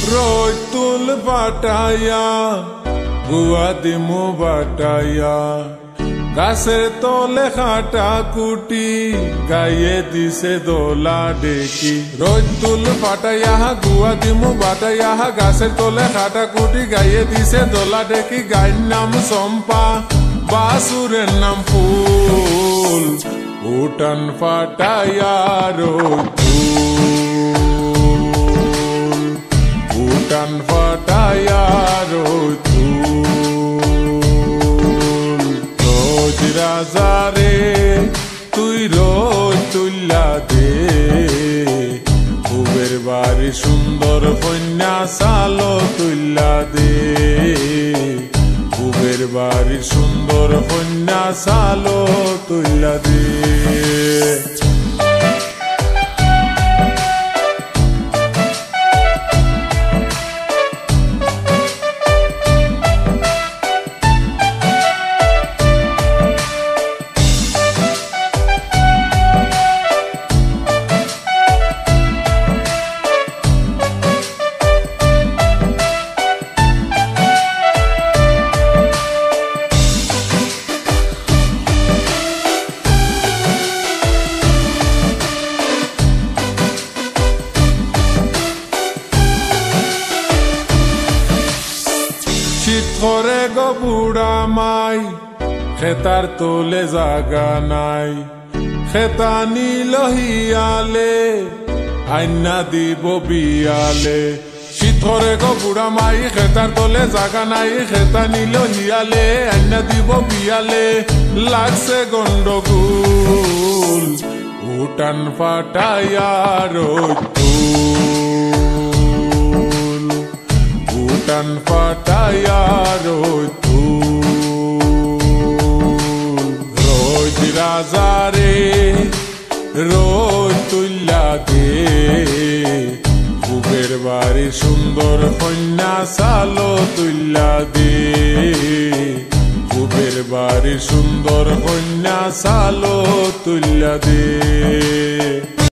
রোতুল বাটাইয়া গুয়া দিমু বাটাইয়া গাছের তলে খাটা কুটি গায়ে দিছে দোলা ডেকি রোতুল বাটাইয়া গুয়া দিমু বাটাইয়া গাছের তলে খাটা কুটি গায়ে দিছে দোলা ডেকি গায়ের নাম চম্পা বাসুরের নাম ফুল উঠান ফাটাইয়া রোতুল উঠান ফাটাইয়া রোতুল রোজ রাজারে তুই রোজ তুল্লা দে কুবের বাড়ি সুন্দর কন্যা সালো তুল্লা দে কুবের বাড়ি সুন্দর কন্যা সালো তুল্লা দে করে গো বুড়া মাই খেতার তোলে জাগা নাই খেতা নিল হিয়ালে আইনা দিব বিয়ালে শীতরে গো বুড়া মাই খেতার তোলে জাগা নাই খেতা নিল হিয়ালে আইনা দিব বিয়ালে লাগছে গন্ডগোল উঠান ফাটাইয়া রোতুল উঠান ফাটাইয়া রোতুল রোজ রাজারে রোজ তুল্লা দে কুবের বাড়ি সুন্দর কন্যা সালো তুল্লা দে কুবের বাড়ি সুন্দর কন্যা সালো তুল্লা দে